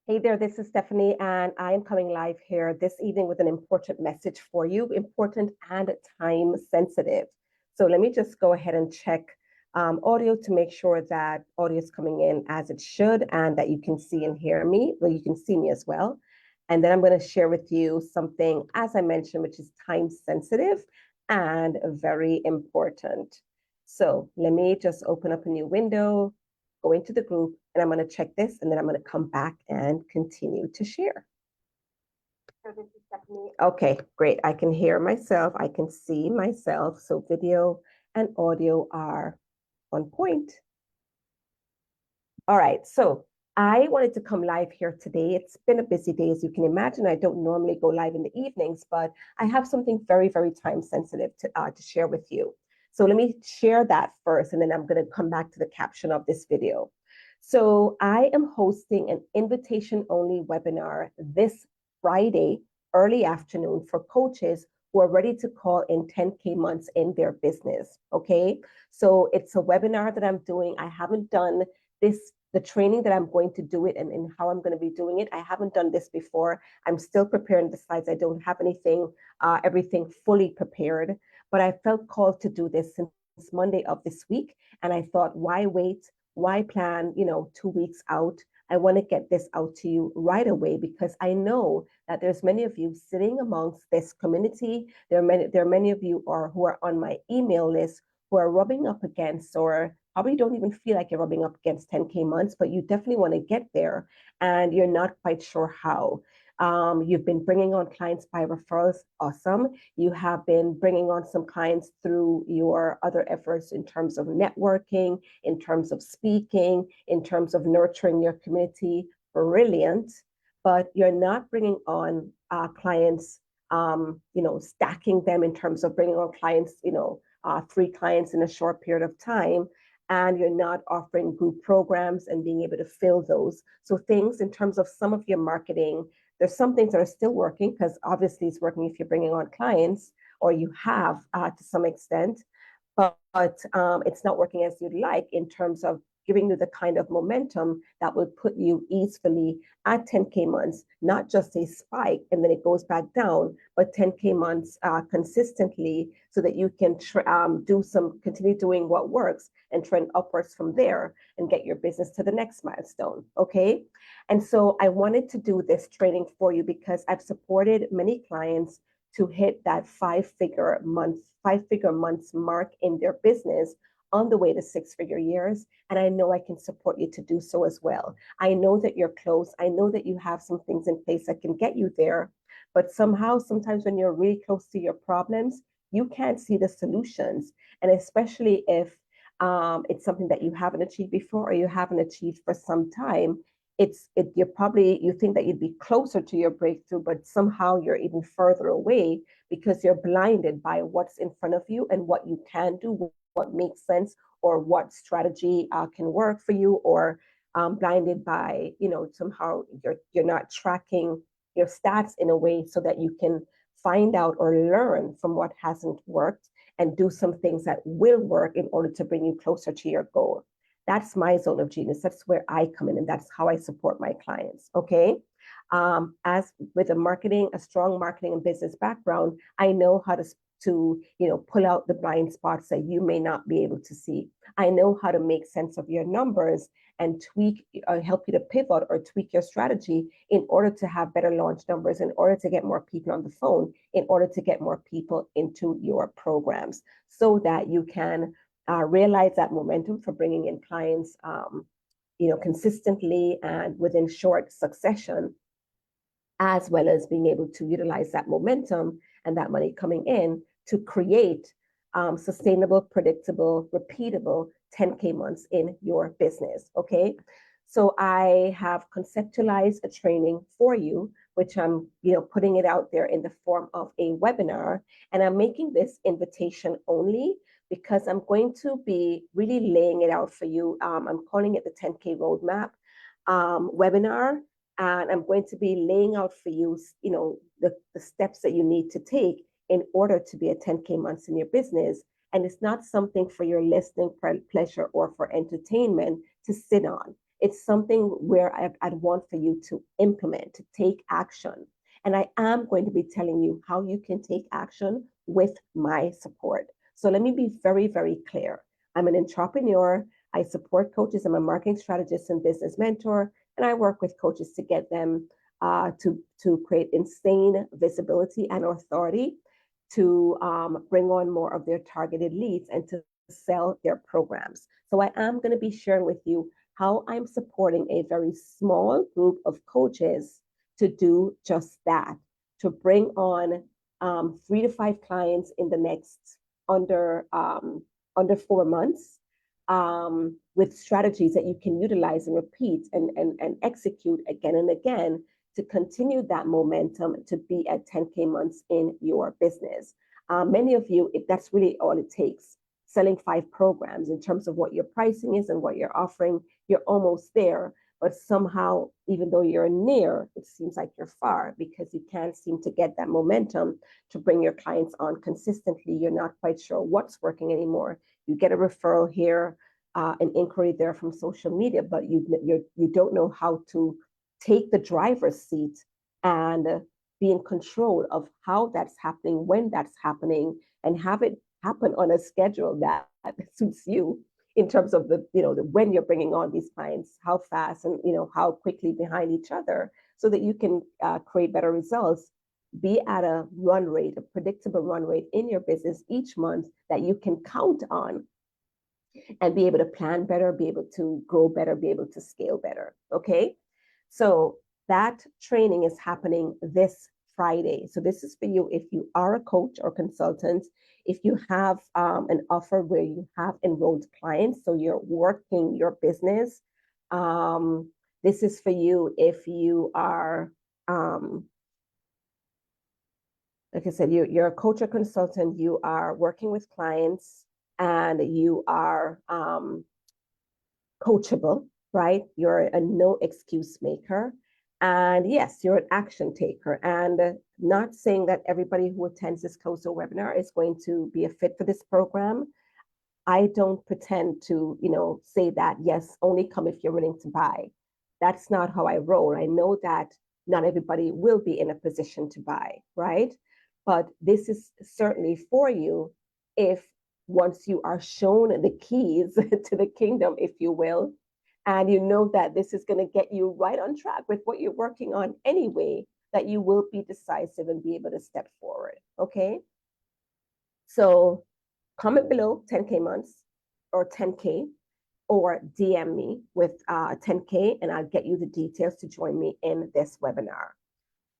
Hey there, this is Stephanie, and I am coming live here this evening with an important message for you, important and time sensitive. So let me just go ahead and check audio to make sure that audio is coming in as it should and that you can see and hear me. Well, you can see me as well. And then I'm going to share with you something, as I mentioned, which is time sensitive and very important. So let me just open up a new window, go into the group, and I'm going to check this, and then I'm going to come back and continue to share. Okay, great. I can hear myself. I can see myself. So video and audio are on point. All right. So I wanted to come live here today. It's been a busy day, as you can imagine. I don't normally go live in the evenings, but I have something very, very time sensitive to share with you. So let me share that first, and then I'm going to come back to the caption of this video. So I am hosting an invitation-only webinar this Friday, early afternoon, for coaches who are ready to call in 10K months in their business. Okay. So it's a webinar that I'm doing. I haven't done the training that I'm going to do it and how I'm going to be doing it. I haven't done this before. I'm still preparing the slides. I don't have everything fully prepared, but I felt called to do this since Monday of this week. And I thought, why wait? Why plan, 2 weeks out? I want to get this out to you right away because I know that there's many of you sitting amongst this community. There are many of you who are on my email list who are rubbing up against or probably don't even feel like you're rubbing up against 10K months, but you definitely want to get there and you're not quite sure how. You've been bringing on clients by referrals. Awesome. You have been bringing on some clients through your other efforts in terms of networking, in terms of speaking, in terms of nurturing your community. Brilliant. But you're not bringing on clients, stacking them in terms of bringing on clients, 3 clients in a short period of time, and you're not offering group programs and being able to fill those. So things in terms of some of your marketing, there's some things that are still working because obviously it's working if you're bringing on clients or you have to some extent, but it's not working as you'd like in terms of giving you the kind of momentum that will put you easily at 10K months, not just a spike and then it goes back down, but 10K months consistently so that you can continue doing what works and trend upwards from there and get your business to the next milestone. Okay. And so I wanted to do this training for you because I've supported many clients to hit that five-figure months mark in their business on the way to six-figure years. And I know I can support you to do so as well. I know that you're close. I know that you have some things in place that can get you there. But somehow, sometimes when you're really close to your problems, you can't see the solutions. And especially if it's something that you haven't achieved before or you haven't achieved for some time, you think that you'd be closer to your breakthrough, but somehow you're even further away because you're blinded by what's in front of you and what you can do, what makes sense, or what strategy can work for you, or blinded by somehow you're not tracking your stats in a way so that you can find out or learn from what hasn't worked and do some things that will work in order to bring you closer to your goal. That's my zone of genius. That's where I come in, and that's how I support my clients. Okay. As with a strong marketing and business background, I know how to pull out the blind spots that you may not be able to see. I know how to make sense of your numbers and help you to pivot or tweak your strategy in order to have better launch numbers, in order to get more people on the phone, in order to get more people into your programs so that you can realize that momentum for bringing in clients, consistently and within short succession, as well as being able to utilize that momentum and that money coming in to create sustainable, predictable, repeatable 10K months in your business. Okay. So I have conceptualized a training for you, which I'm, putting it out there in the form of a webinar, and I'm making this invitation only because I'm going to be really laying it out for you. I'm calling it the 10K Roadmap webinar, and I'm going to be laying out for you, the steps that you need to take in order to be at 10K months in your business. And it's not something for your listening pleasure or for entertainment to sit on. It's something where I'd want for you to implement, to take action. And I am going to be telling you how you can take action with my support. So let me be very, very clear. I'm an entrepreneur. I support coaches. I'm a marketing strategist and business mentor. And I work with coaches to get them to create insane visibility and authority, to bring on more of their targeted leads and to sell their programs. So I am going to be sharing with you how I'm supporting a very small group of coaches to do just that, to bring on 3 to 5 clients in the next under under 4 months, with strategies that you can utilize and repeat and execute again and again to continue that momentum to be at 10K months in your business. Many of you, if that's really all it takes, selling 5 programs in terms of what your pricing is and what you're offering, you're almost there. But somehow, even though you're near, it seems like you're far because you can't seem to get that momentum to bring your clients on consistently. You're not quite sure what's working anymore. You get a referral here, an inquiry there from social media, but you don't know how to take the driver's seat and be in control of how that's happening, when that's happening, and have it happen on a schedule that suits you in terms of the when you're bringing on these clients, how fast and how quickly behind each other, so that you can create better results, be at a run rate, a predictable run rate in your business each month that you can count on, and be able to plan better, be able to grow better, be able to scale better. Okay, so that training is happening this Friday. So this is for you if you are a coach or consultant, if you have an offer where you have enrolled clients, so you're working your business. This is for you if you are, like I said, you're a coach or consultant, you are working with clients, and you are coachable, right? You're a no excuse maker. And yes, you're an action taker. And not saying that everybody who attends this course or webinar is going to be a fit for this program. I don't pretend to, say that, yes, only come if you're willing to buy. That's not how I roll. I know that not everybody will be in a position to buy, right? But this is certainly for you if once you are shown the keys to the kingdom, if you will, and you know that this is going to get you right on track with what you're working on anyway, that you will be decisive and be able to step forward. Okay. So comment below 10K months or 10K, or DM me with 10K, and I'll get you the details to join me in this webinar.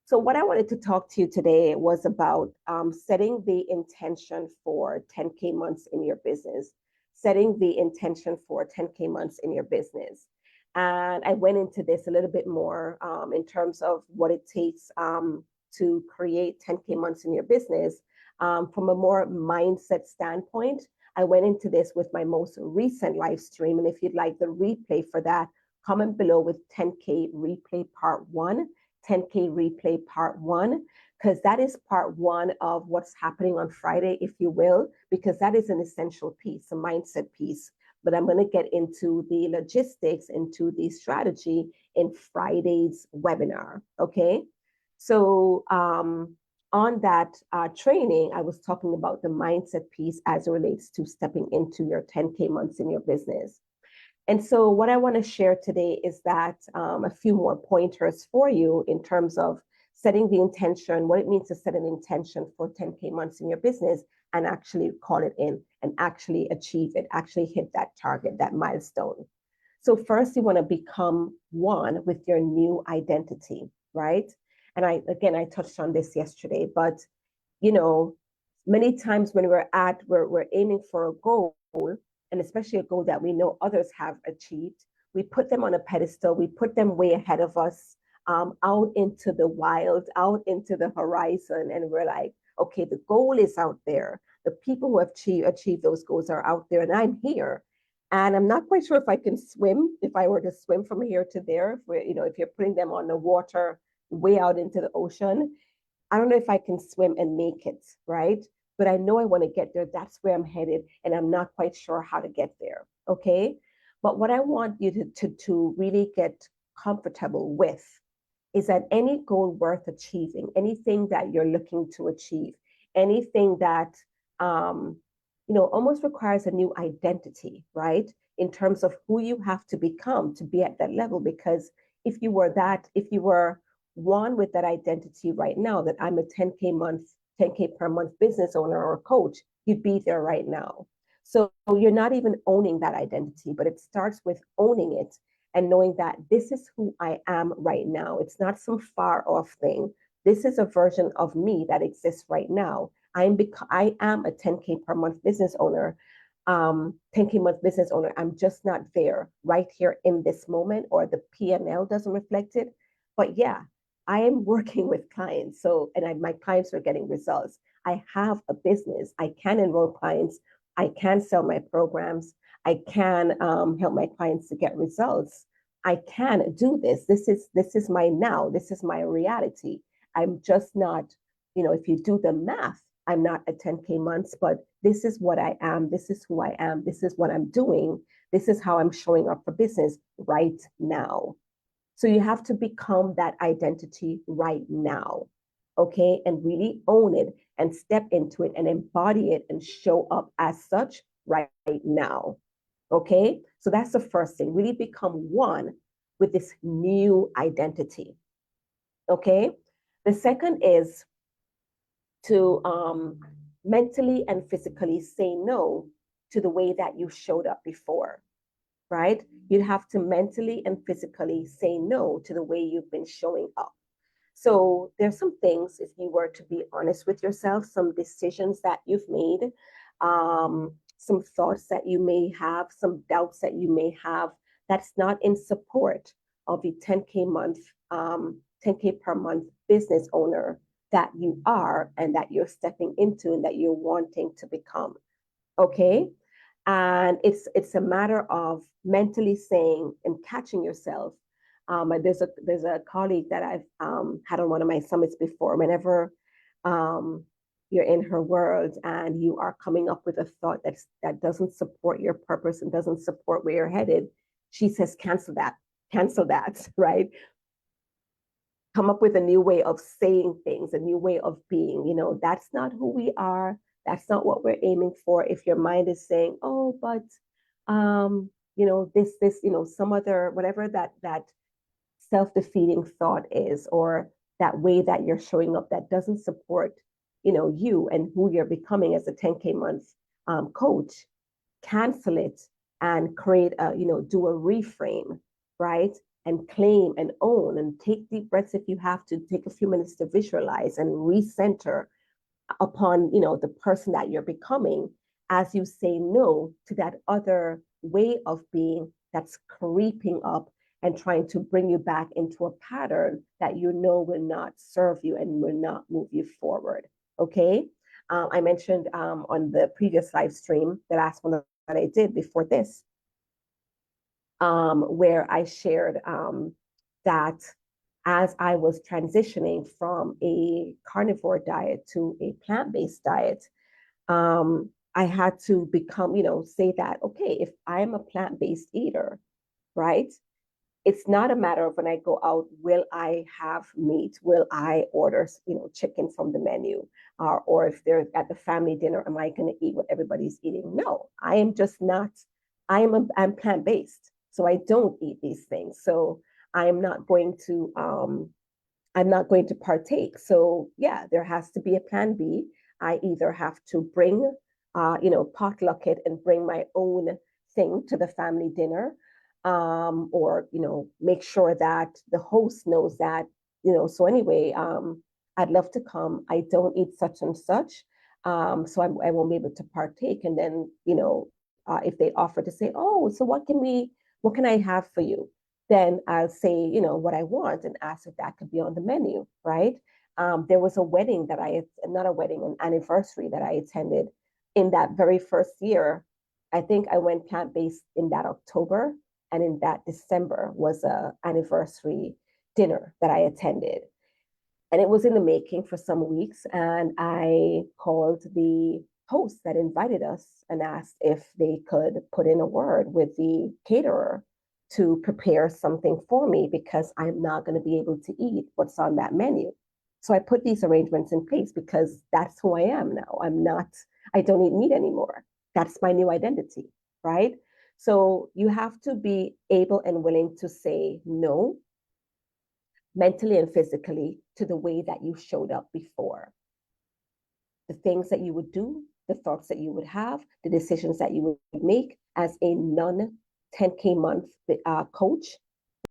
So what I wanted to talk to you today was about setting the intention for 10K months in your business, setting the intention for 10K months in your business. And I went into this a little bit more in terms of what it takes to create 10K months in your business from a more mindset standpoint. I went into this with my most recent live stream. And if you'd like the replay for that, comment below with 10K replay part 1. 10K replay part 1, because that is part 1 of what's happening on Friday, if you will, because that is an essential piece, a mindset piece. But I'm going to get into the logistics, into the strategy in Friday's webinar. Okay. So on that training, I was talking about the mindset piece as it relates to stepping into your 10K months in your business. And so what I want to share today is that a few more pointers for you in terms of setting the intention, what it means to set an intention for 10K months in your business and actually call it in and actually achieve it, actually hit that target, that milestone. So first, you want to become one with your new identity, right? And I touched on this yesterday, but many times when we're aiming for a goal, and especially a goal that we know others have achieved, we put them on a pedestal, we put them way ahead of us, out into the wild, out into the horizon, and we're like, okay, the goal is out there. The people who have achieved those goals are out there, and I'm here. And I'm not quite sure if I can swim, if I were to swim from here to there, if you're putting them on the water way out into the ocean, I don't know if I can swim and make it, right? But I know I want to get there. That's where I'm headed, and I'm not quite sure how to get there. Okay. But what I want you to really get comfortable with is that any goal worth achieving, anything that you're looking to achieve, anything that almost requires a new identity, right? In terms of who you have to become to be at that level. Because if you were one with that identity right now, that I'm a 10K per month business owner or coach, you'd be there right now. So you're not even owning that identity, but it starts with owning it and knowing that this is who I am right now. It's not some far off thing. This is a version of me that exists right now. I am a 10K per month business owner, 10K month business owner. I'm just not there right here in this moment, or the P&L doesn't reflect it. But yeah, I am working with clients. So, and my clients are getting results. I have a business. I can enroll clients. I can sell my programs. I can help my clients to get results. I can do this. This is my now. This is my reality. I'm just not, if you do the math, I'm not a 10K months, but this is what I am. This is who I am. This is what I'm doing. This is how I'm showing up for business right now. So you have to become that identity right now, okay? And really own it and step into it and embody it and show up as such right now, okay? So that's the first thing. Really become one with this new identity, okay? The second is to mentally and physically say no to the way that you showed up before, right? You'd have to mentally and physically say no to the way you've been showing up. So there's some things, if you were to be honest with yourself, some decisions that you've made, some thoughts that you may have, some doubts that you may have, that's not in support of the 10K per month business owner that you are and that you're stepping into and that you're wanting to become. Okay? And it's a matter of mentally saying and catching yourself. There's a colleague that I've had on one of my summits before. Whenever you're in her world and you are coming up with a thought that doesn't support your purpose and doesn't support where you're headed, she says, cancel that, right? Come up with a new way of saying things, a new way of being. That's not who we are. That's not what we're aiming for. If your mind is saying, oh, but some other, whatever that self-defeating thought is, or that way that you're showing up that doesn't support, you and who you're becoming as a 10K month coach, cancel it and create do a reframe, right? And claim and own and take deep breaths if you have to. Take a few minutes to visualize and recenter upon the person that you're becoming as you say no to that other way of being that's creeping up and trying to bring you back into a pattern that will not serve you and will not move you forward. Okay. I mentioned on the previous live stream, the last one that I did before this, where I shared that as I was transitioning from a carnivore diet to a plant-based diet, I had to become, say that, okay, if I'm a plant-based eater, right? It's not a matter of when I go out, will I have meat? Will I order, chicken from the menu? Or if they're at the family dinner, am I going to eat what everybody's eating? No, I am just not. I'm plant-based, so I don't eat these things. So I'm not going to partake. So yeah, there has to be a plan B. I either have to bring, potluck it and bring my own thing to the family dinner, or make sure that the host knows that, so anyway, I'd love to come. I don't eat such and such, so I won't be able to partake. And then if they offer to say, oh, so what can I have for you? Then I'll say, what I want and ask if that could be on the menu, right? There was a wedding not a wedding, an anniversary that I attended in that very first year. I think I went plant-based in that October, and in that December was a anniversary dinner that I attended. And it was in the making for some weeks. And I called the hosts that invited us and asked if they could put in a word with the caterer to prepare something for me because I'm not going to be able to eat what's on that menu. So I put these arrangements in place because that's who I am now. I don't eat meat anymore. That's my new identity, right? So you have to be able and willing to say no, mentally and physically, to the way that you showed up before. The things that you would do, the thoughts that you would have, the decisions that you would make as a non 10K month coach